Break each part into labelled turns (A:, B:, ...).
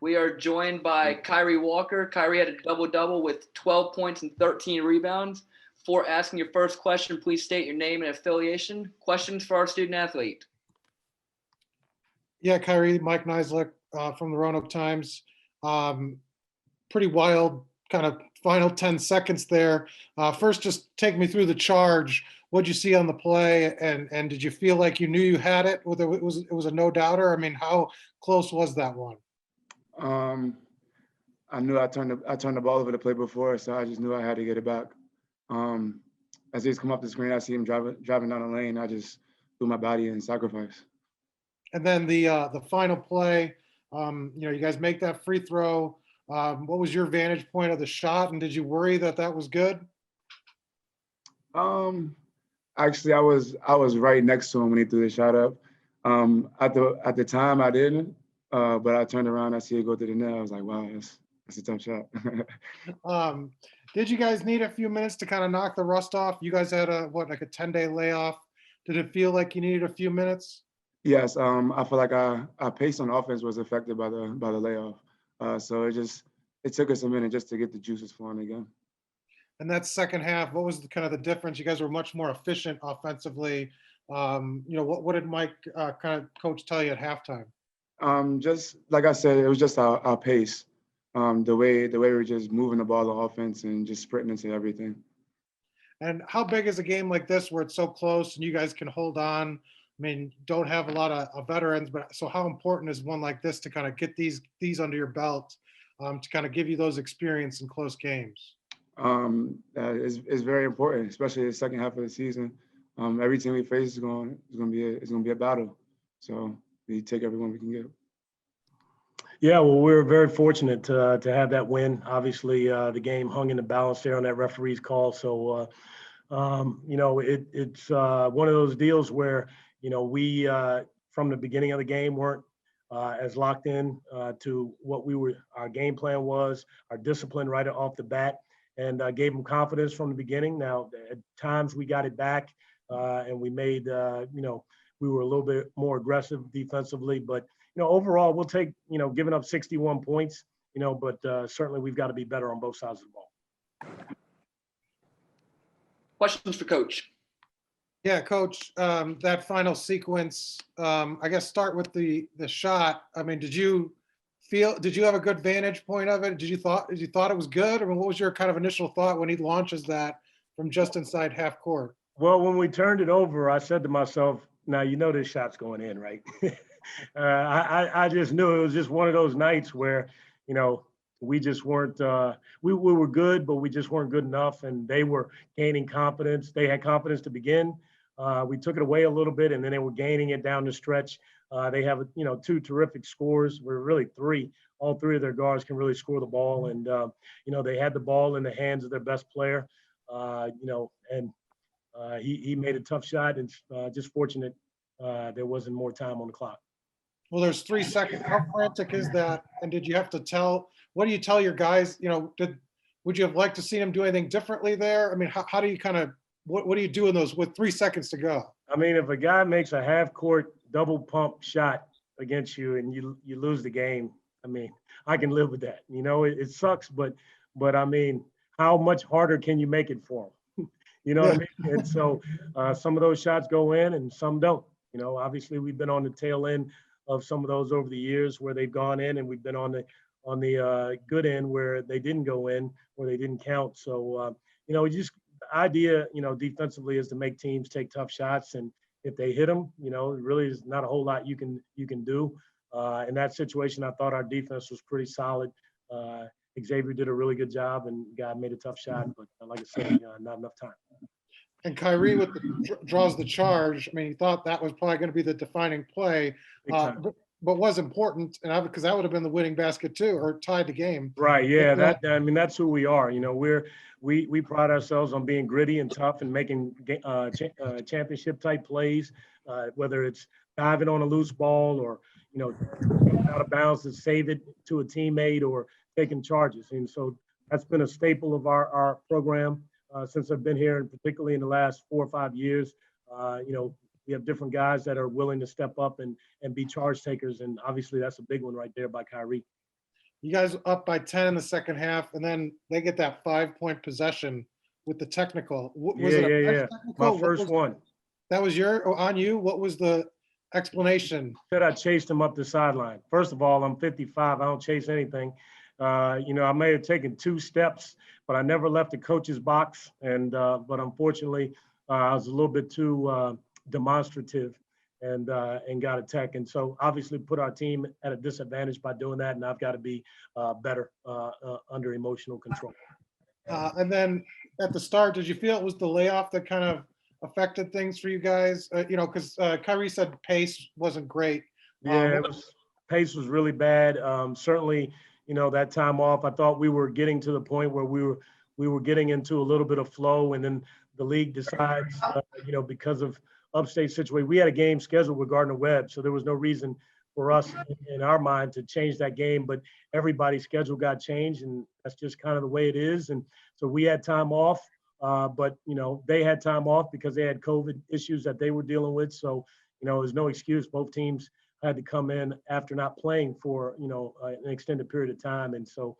A: We are joined by Chyree Walker. Chyree had a double-double with 12 points and 13 rebounds. Before asking your first question, please state your name and affiliation. Questions for our student athlete.
B: Yeah, Chyree, Mike Neislick from the Roanoke Times. Pretty wild kind of final 10 seconds there. First, just take me through the charge. What'd you see on the play, and did you feel like you knew you had it? It was a no-doubter? I mean, how close was that one?
C: I knew I turned the ball over the play before, so I just knew I had to get it back. As he's come up the screen, I see him driving down the lane. I just threw my body in sacrifice.
B: And then the final play, you guys make that free throw. What was your vantage point of the shot, and did you worry that was good?
C: Actually, I was right next to him when he threw the shot up. At the time, I didn't, but I turned around, I see it go through the net. I was like, wow, that's a tough shot.
B: Did you guys need a few minutes to kind of knock the rust off? You guys had a 10-day layoff. Did it feel like you needed a few minutes?
C: Yes, I feel like our pace on offense was affected by the layoff. So it took us a minute just to get the juices flowing again.
B: And that second half, what was kind of the difference? You guys were much more efficient offensively. What did Mike coach tell you at halftime?
C: Just like I said, it was just our pace. The way we were just moving the ball on offense and just sprinting into everything.
B: And how big is a game like this where it's so close and you guys can hold on? I mean, don't have a lot of veterans, but so how important is one like this to kind of get these under your belt to kind of give you those experience in close games?
C: It's very important, especially the second half of the season. Every team we face is going to be a battle. So we take everyone we can get.
D: Yeah, well, we were very fortunate to have that win. Obviously, the game hung in the balance there on that referee's call. So, it's one of those deals where, we from the beginning of the game weren't as locked in to what our game plan was, our discipline right off the bat, and gave them confidence from the beginning. Now, at times we got it back and we made, we were a little bit more aggressive defensively, but overall, we'll take, giving up 61 points, but certainly we've got to be better on both sides of the ball.
A: Questions for Coach?
B: Yeah, Coach, that final sequence, I guess start with the shot. I mean, did you have a good vantage point of it? Did you thought it was good? I mean, what was your kind of initial thought when he launches that from just inside half court?
D: Well, when we turned it over, I said to myself, now, this shot's going in, right? I just knew it was just one of those nights where, we just weren't, we were good, but we just weren't good enough. And they were gaining confidence. They had confidence to begin. We took it away a little bit, and then they were gaining it down the stretch. They have, two terrific scores. We're really three. All three of their guards can really score the ball. And, they had the ball in the hands of their best player, and he made a tough shot, and just fortunate there wasn't more time on the clock.
B: Well, there's 3 seconds. How frantic is that? And did you have to what do you tell your guys? Would you have liked to see them do anything differently there? I mean, how do you kind of, what do you do in those with 3 seconds to go?
D: I mean, if a guy makes a half court double pump shot against you and you lose the game, I mean, I can live with that. It sucks, but I mean, how much harder can you make it for them? What I mean? And so some of those shots go in and some don't. Obviously we've been on the tail end of some of those over the years where they've gone in, and we've been on the good end where they didn't go in, where they didn't count. So, the idea, defensively is to make teams take tough shots. And if they hit them, really is not a whole lot you can do. In that situation, I thought our defense was pretty solid. Xavier did a really good job, and God made a tough shot, but like I said, not enough time.
B: And Chyree draws the charge. I mean, he thought that was probably going to be the defining play, but was important, and because that would have been the winning basket too, or tied the game.
D: Right. Yeah. That's who we are. We pride ourselves on being gritty and tough and making championship type plays, whether it's diving on a loose ball or out of bounds to save it to a teammate or taking charges. And so that's been a staple of our program. Since I've been here, and particularly in the last 4 or 5 years, we have different guys that are willing to step up and be charge takers. And obviously that's a big one right there by Chyree.
B: You guys up by 10 in the second half, and then they get that 5-point possession with the technical. Was it a
D: Yeah.
B: technical?
D: My
B: What
D: first
B: was-
D: one.
B: That was on you? What was the explanation?
D: Said I chased him up the sideline. First of all, I'm 55. I don't chase anything. I may have taken 2 steps, but I never left the coach's box. But unfortunately, I was a little bit too demonstrative and got a tech. And so obviously put our team at a disadvantage by doing that. And I've got to be better under emotional control.
B: And then at the start, did you feel it was the layoff that kind of affected things for you guys? Because Chyree said pace wasn't great.
D: Yeah, pace was really bad. Certainly, that time off, I thought we were getting to the point where we were getting into a little bit of flow, and then the league decides, because of Upstate situation, we had a game scheduled with Gardner-Webb, so there was no reason for us in our mind to change that game, but everybody's schedule got changed, and that's just kind of the way it is. And so we had time off, but they had time off because they had COVID issues that they were dealing with. So there's no excuse. Both teams had to come in after not playing for an extended period of time, and so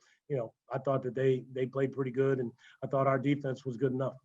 D: I thought that they played pretty good, and I thought our defense was good enough.